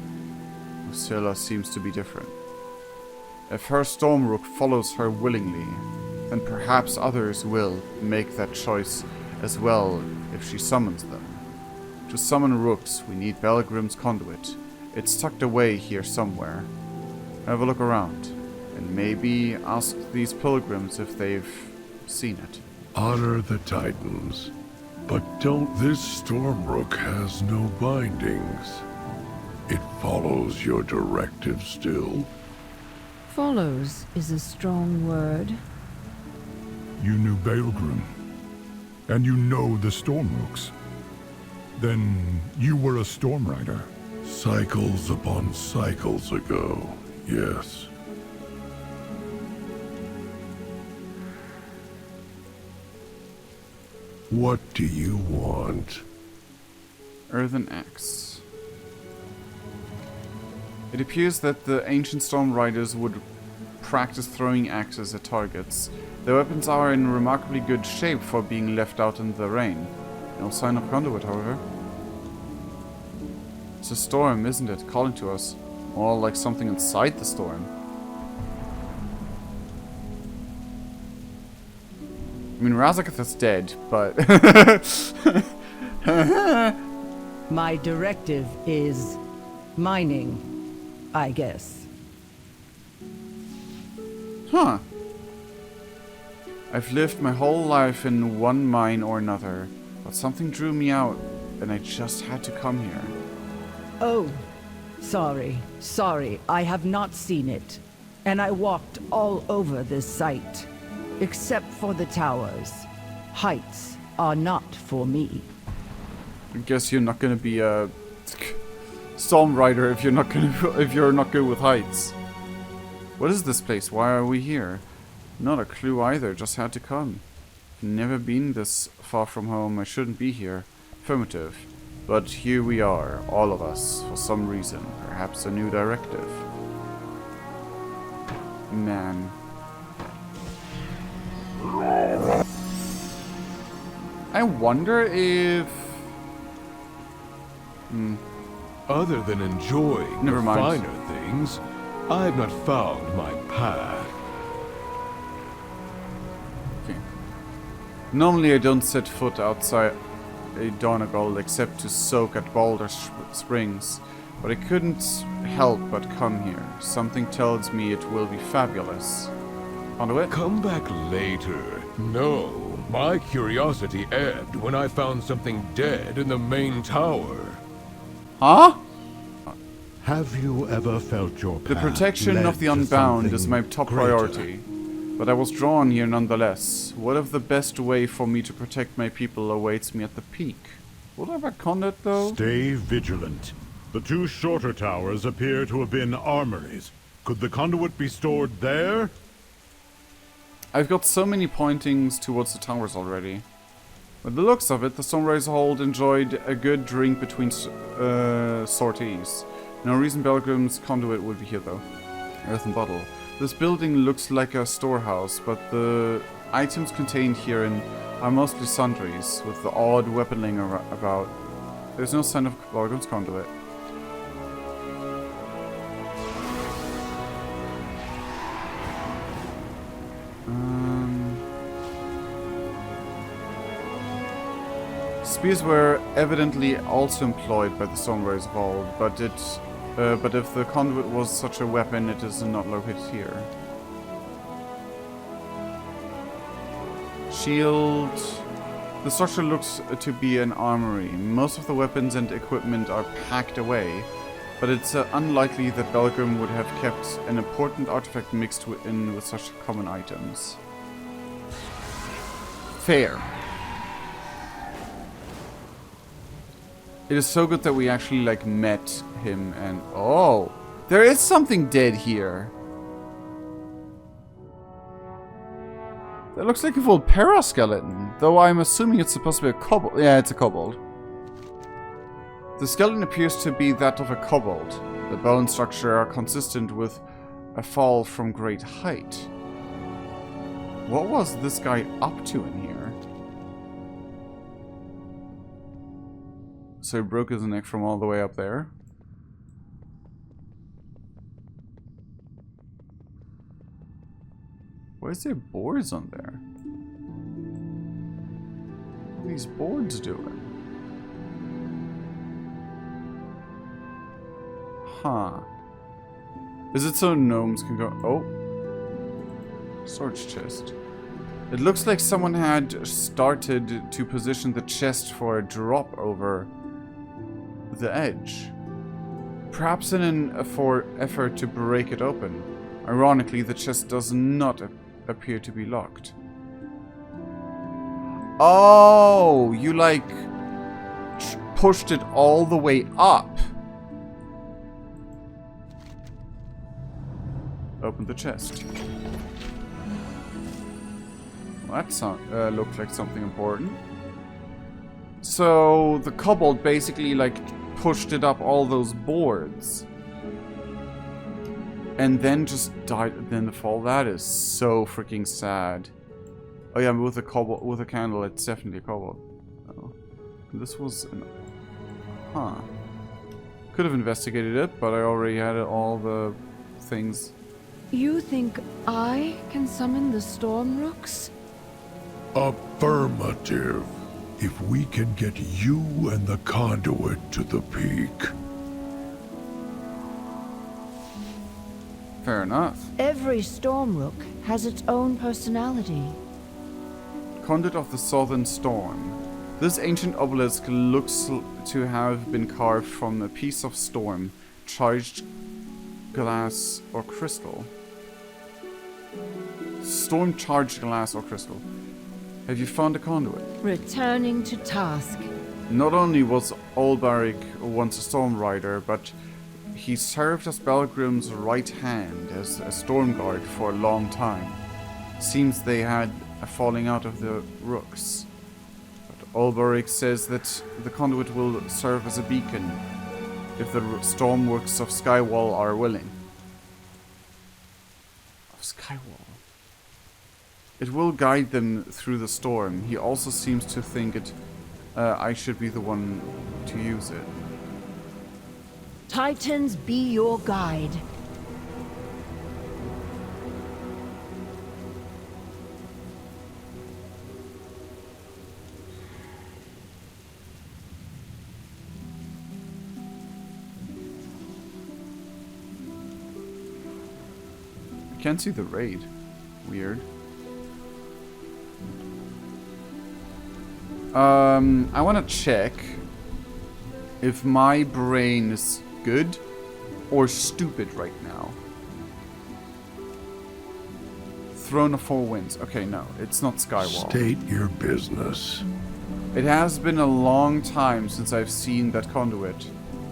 Lucilla seems to be different. If her Stormrook follows her willingly, then perhaps others will make that choice as well if she summons them. To summon rooks, we need Belgrim's conduit. It's tucked away here somewhere. Have a look around, and maybe ask these pilgrims if they've seen it. Honor the Titans, but don't. This Stormrook has no bindings. It follows your directive still. Follows is a strong word. You knew Belgrim, and you know the Stormrooks. Then you were a Stormrider. Cycles upon cycles ago, yes. What do you want? Earthen Axe. It appears that the ancient Storm Riders would practice throwing axes at targets. Their weapons are in remarkably good shape for being left out in the rain. No sign of conduit, however. It's a storm, isn't it? Calling to us. More like something inside the storm. I mean, Razakath is dead, but... My directive is mining, I guess. Huh. I've lived my whole life in one mine or another, but something drew me out, and I just had to come here. Oh, sorry, I have not seen it. And I walked all over this site, except for the towers. Heights are not for me. I guess you're not gonna be a Storm Rider if you're not good with heights. What is this place? Why are we here? Not a clue either, just had to come. Never been this far from home, I shouldn't be here. Affirmative. But here we are, all of us, for some reason. Perhaps a new directive. Man. I wonder if... Other than enjoying Never the mind. finer things, I've not found my path. Okay. Normally I don't set foot outside a Donegal except to soak at Boulder Springs, but I couldn't help but come here. Something tells me it will be fabulous. Onto it? Come back later. No, my curiosity ebbed when I found something dead in the main tower. Huh? Have you ever felt your The path protection led of the to Unbound is something my top greater? priority. But I was drawn here nonetheless. What if the best way for me to protect my people awaits me at the peak? Will I have a conduit though? Stay vigilant. The two shorter towers appear to have been armories. Could the conduit be stored there? I've got so many pointings towards the towers already. With the looks of it, the Stormrise Hold enjoyed a good drink between sorties. No reason Belgrim's conduit would be here though. Earthen bottle. This building looks like a storehouse, but the items contained herein are mostly sundries, with the odd weaponing about. There's no sign of Balgrim's conduit. Spears were evidently also employed by the Stormwarriors of old, but if the conduit was such a weapon, it is not located here. Shield. The structure looks to be an armory. Most of the weapons and equipment are packed away, but it's unlikely that Balgrim would have kept an important artifact mixed in with such common items. Fair. It is so good that we actually, like, met him and... Oh! There is something dead here! That looks like a full paraskeleton, though I'm assuming it's supposed to be a kobold. Yeah, it's a kobold. The skeleton appears to be that of a kobold. The bone structure are consistent with a fall from great height. What was this guy up to in here? So he broke his neck from all the way up there. Why is there boards on there? What are these boards doing? Huh. Is it so gnomes can go... Oh. Storage chest. It looks like someone had started to position the chest for a drop over the edge. Perhaps in an effort to break it open. Ironically, the chest does not appear to be locked. Oh, you like pushed it all the way up. Open the chest. Well, that looked like something important. So the kobold basically like pushed it up all those boards. And then just died in the fall. That is so freaking sad. Oh yeah, with a candle, it's definitely a kobold. Oh. This was an... Huh. Could have investigated it, but I already had all the things. You think I can summon the storm rooks? Affirmative. If we can get you and the conduit to the peak. Fair enough. Every storm rook has its own personality. Conduit of the Southern Storm. This ancient obelisk looks to have been carved from a piece of storm, charged glass or crystal. Storm charged glass or crystal. Have you found a conduit? Returning to task. Not only was Olberic once a storm rider, but he served as Balgrim's right hand as a storm guard for a long time. Seems they had a falling out of the rooks. But Olberic says that the conduit will serve as a beacon if the stormworks of Skywall are willing. Of Skywall? It will guide them through the storm. He also seems to think I should be the one to use it. Titans be your guide. I can't see the raid. Weird. I want to check if my brain is good or stupid right now. Throne of Four Winds. Okay, no, it's not Skywall. State your business. It has been a long time since I've seen that conduit.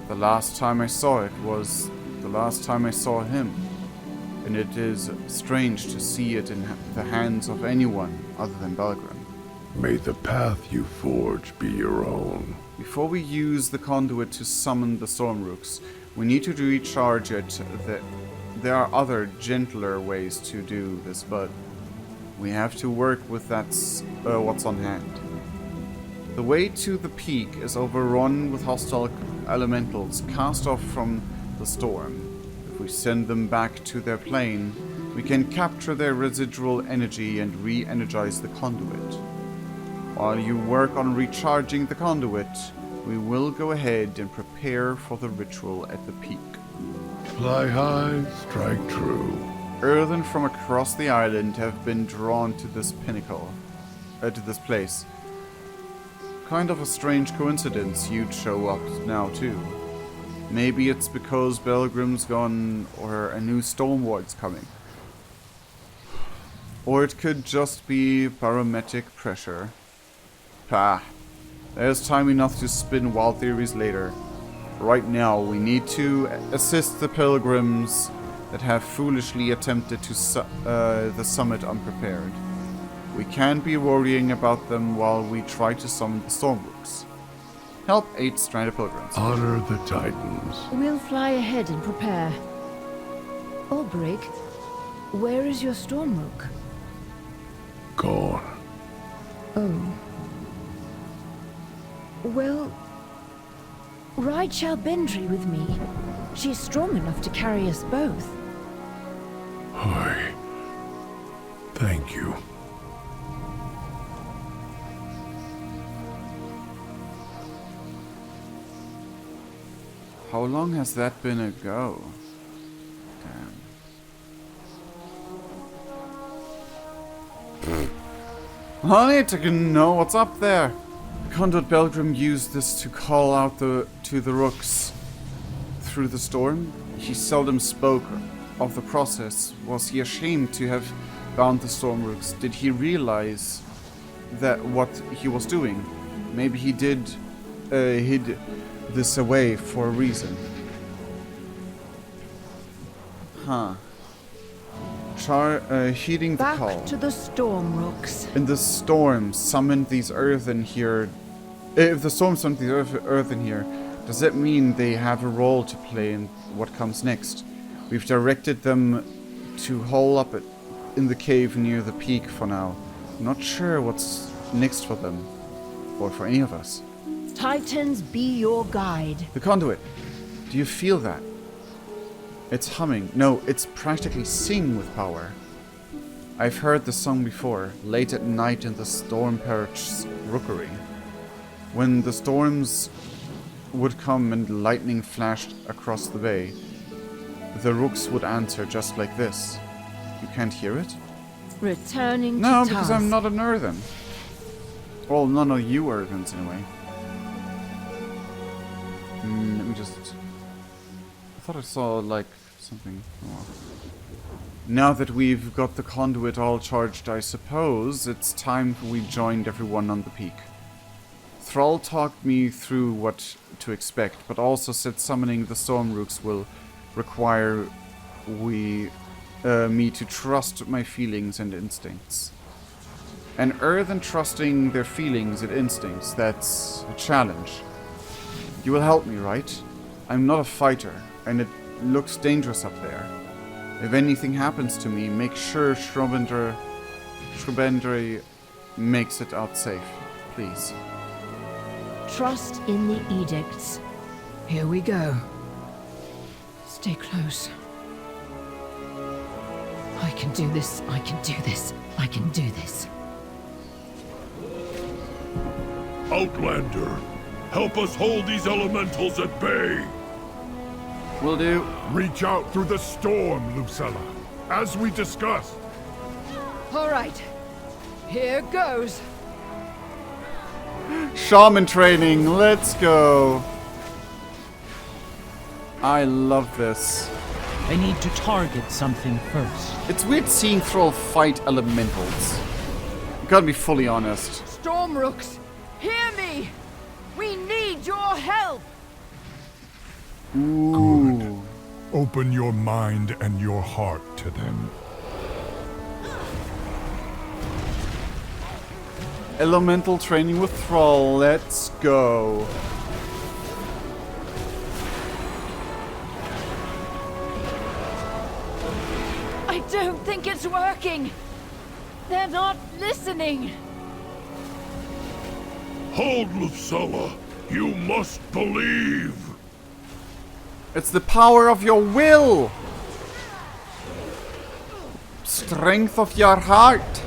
The last time I saw it was the last time I saw him. And it is strange to see it in the hands of anyone other than Balgrim. May the path you forge be your own. Before we use the conduit to summon the Stormrooks, we need to recharge it there are other, gentler ways to do this, but we have to work with what's on hand. The way to the peak is overrun with hostile elementals cast off from the storm. If we send them back to their plane, we can capture their residual energy and re-energize the conduit. While you work on recharging the conduit, we will go ahead and prepare for the ritual at the peak. Fly high, strike true. Earthen from across the island have been drawn to this pinnacle, to this place. Kind of a strange coincidence you'd show up now too. Maybe it's because Belgrim's gone or a new Stormward's coming. Or it could just be barometric pressure. Pah. There's time enough to spin wild theories later. Right now, we need to assist the pilgrims that have foolishly attempted to the summit unprepared. We can't be worrying about them while we try to summon the Stormrooks. Help 8 stranded pilgrims. Honor the Titans. We'll fly ahead and prepare. Ulbrig, where is your Stormrook? Gone. Oh. Well, ride Shalbendry with me. She's strong enough to carry us both. Hi. Thank you. How long has that been ago? Damn. I need to know what's up there. Conduit Belgrim used this to call out to the rooks through the storm. He seldom spoke of the process. Was he ashamed to have bound the storm rooks? Did he realize that what he was doing? Maybe he did hid this away for a reason. Huh. Heeding the call. Back to the Stormrooks. In the storm, summoned these earthen here. If the storm summoned these earthen here, does that mean they have a role to play in what comes next? We've directed them to hole up in the cave near the peak for now. I'm not sure what's next for them, or for any of us. Titans be your guide. The conduit. Do you feel that? It's humming. No, it's practically singing with power. I've heard the song before, late at night in the storm perch's rookery. When the storms would come and lightning flashed across the bay, the rooks would answer just like this. You can't hear it? Returning to No, task. because I'm not an earthen. Well, none of you earthens anyway. Let me just... I thought I saw, like, something... Oh. Now that we've got the conduit all charged, I suppose it's time we joined everyone on the peak. Thrall talked me through what to expect, but also said summoning the Stormrooks will require me to trust my feelings and instincts. An earthen trusting their feelings and instincts, that's a challenge. You will help me, right? I'm not a fighter, and it looks dangerous up there. If anything happens to me, make sure Shrubendry makes it out safe, please. Trust in the edicts. Here we go. Stay close. I can do this, I can do this, I can do this. Outlander, help us hold these elementals at bay. Will do. Reach out through the storm, Lucella, as we discussed. All right. Here goes. Shaman training, let's go. I love this. I need to target something first. It's weird seeing Thrall fight elementals. Gotta be fully honest. Stormrooks, hear me! We need your help! Ooh. Good. Open your mind and your heart to them. Elemental training with Thrall, let's go. I don't think it's working. They're not listening. Hold, Lucella. You must believe. It's the power of your will. Strength of your heart.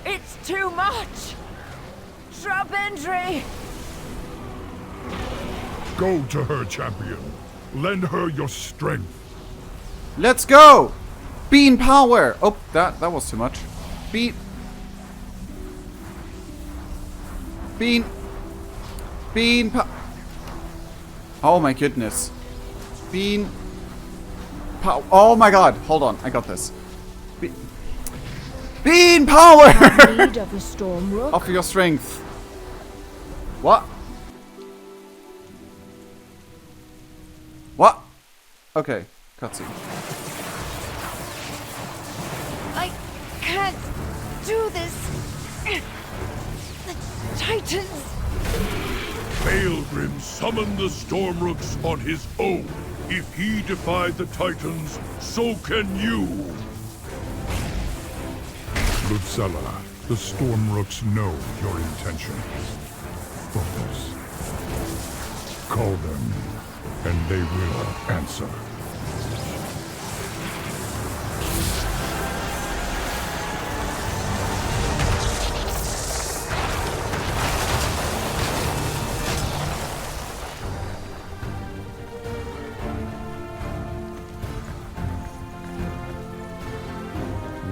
It's too much. Drop entry. Go to her, champion. Lend her your strength. Let's go. Bean power. Oh, that was too much. Bean. Oh my goodness. Bean. Oh my god. Hold on. I got this. Bean power! Need of a storm rook. Offer your strength. What? What? Okay. Cutscene. I can't do this. The Titans. Balgrim summoned the Stormrooks on his own. If he defied the Titans, so can you. Lucella, the Stormrooks know your intention. Focus. Call them, and they will answer.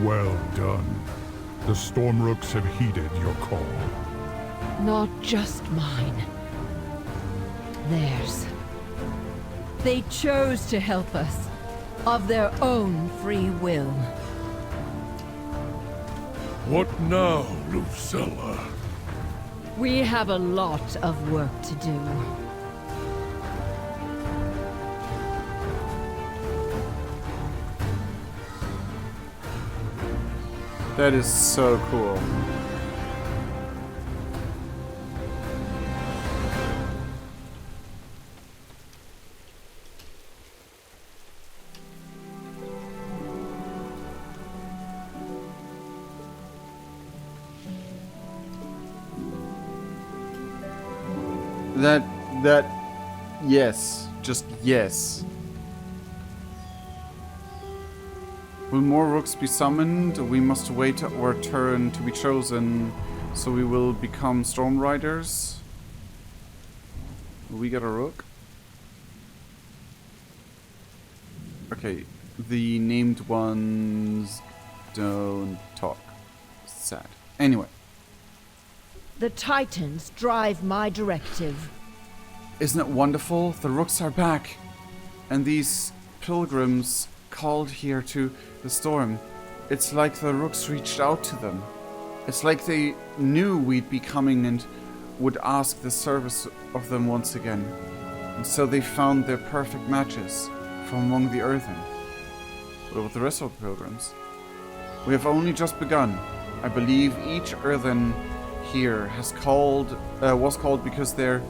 Well done. The Stormrooks have heeded your call. Not just mine. Theirs. They chose to help us. Of their own free will. What now, Lucella? We have a lot of work to do. That is so cool. Yes, just yes. Will more rooks be summoned? We must wait our turn to be chosen, so we will become storm riders. Will we get a rook? Okay, the named ones don't talk. Sad. Anyway. The Titans drive my directive. Isn't it wonderful? The rooks are back. And these pilgrims called here to the storm. It's like the rooks reached out to them. It's like they knew we'd be coming and would ask the service of them once again. And so they found their perfect matches from among the earthen. But with the rest of the pilgrims, we have only just begun. I believe each earthen here was called because there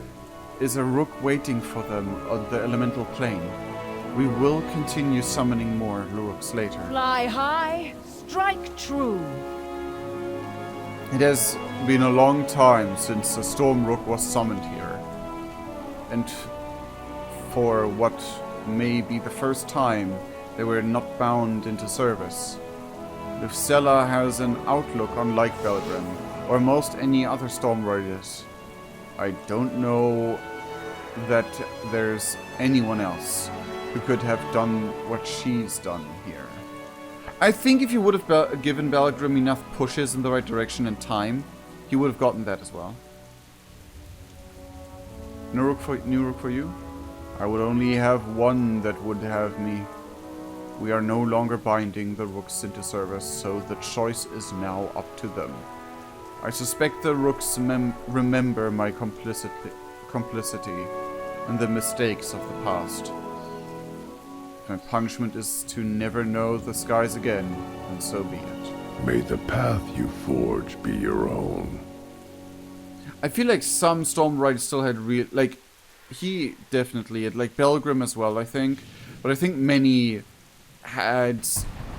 is a rook waiting for them on the elemental plane. We will continue summoning more rooks later. Fly high, strike true. It has been a long time since a storm rook was summoned here. And for what may be the first time, they were not bound into service. Lucella has an outlook unlike Belgrim, or most any other storm riders. I don't know that there's anyone else who could have done what she's done here. I think if you would have given Belgrim enough pushes in the right direction and time, he would have gotten that as well. New rook for you? I would only have one that would have me. We are no longer binding the rooks into service, so the choice is now up to them. I suspect the rooks remember my complicity and the mistakes of the past. My punishment is to never know the skies again, and so be it. May the path you forge be your own. I feel like some storm riders still had he definitely, like Belgrim as well, I think. But I think many had,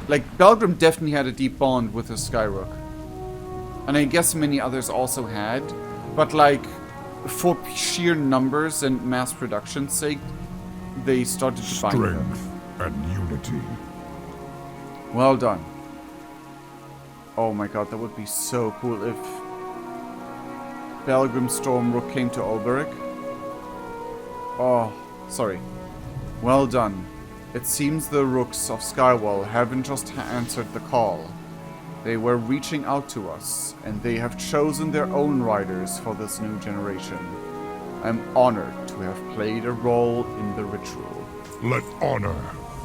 like Belgrim definitely had a deep bond with his Skyrook. And I guess many others also had. But like, for sheer numbers and mass production's sake, they started to bind them. Strength and unity. Well done. Oh my god, that would be so cool if Belgrim Stormrook came to Olberic. Oh, sorry. Well done. It seems the Rooks of Skywall haven't just answered the call. They were reaching out to us, and they have chosen their own riders for this new generation. I'm honored to have played a role in the ritual. Let honor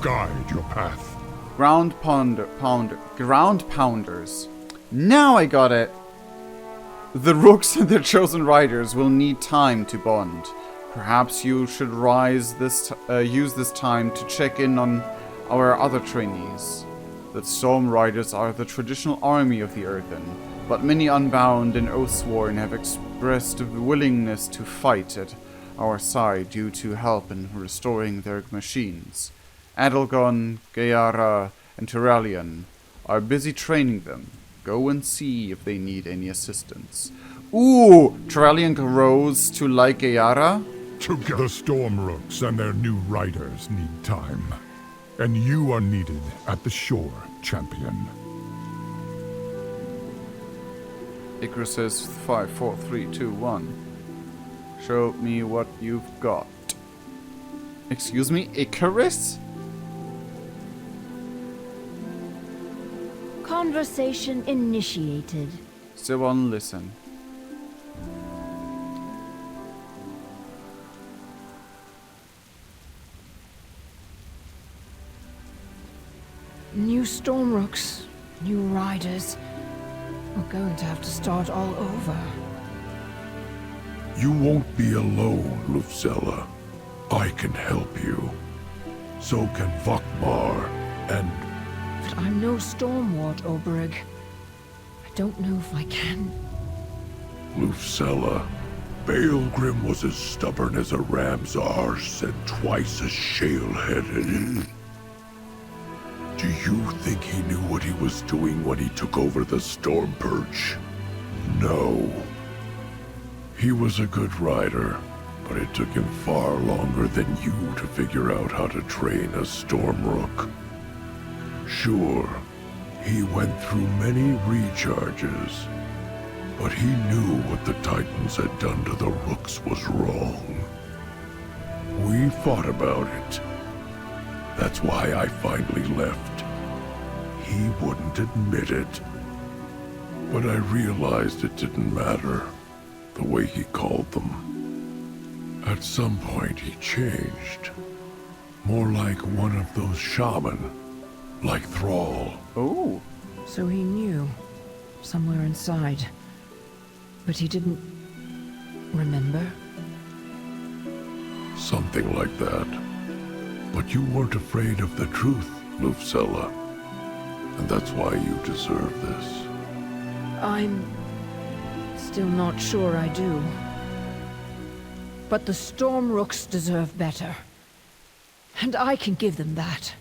guide your path. Ground pounders. Now I got it. The Rooks and their chosen riders will need time to bond. Perhaps you should use this time to check in on our other trainees. The Storm Riders are the traditional army of the Earthen, but many Unbound and Oathsworn have expressed a willingness to fight at our side due to help in restoring their machines. Adelgon, Gayara, and Turalian are busy training them. Go and see if they need any assistance. Ooh! Turalian grows to like Gayara? The Stormrooks and their new riders need time. And you are needed at the shore, champion. Icarus says 5, 4, 3, 2, 1. Show me what you've got. Excuse me, Icarus? Conversation initiated. Still on listen. New Stormrooks, new riders. We're going to have to start all over. You won't be alone, Lufzella. I can help you. So can Vakmar and... But I'm no Stormward, Oberug. I don't know if I can. Lufzella, Baelgrim was as stubborn as a ram's arse and twice as shale-headed. Do you think he knew what he was doing when he took over the Storm Perch? No. He was a good rider, but it took him far longer than you to figure out how to train a Stormrook. Sure, he went through many recharges, but he knew what the Titans had done to the Rooks was wrong. We fought about it. That's why I finally left. He wouldn't admit it. But I realized it didn't matter, the way he called them. At some point he changed. More like one of those shaman, like Thrall. Oh. So he knew, somewhere inside. But he didn't remember? Something like that. But you weren't afraid of the truth, Lufzella. And that's why you deserve this. I'm still not sure I do. But the Stormrooks deserve better. And I can give them that.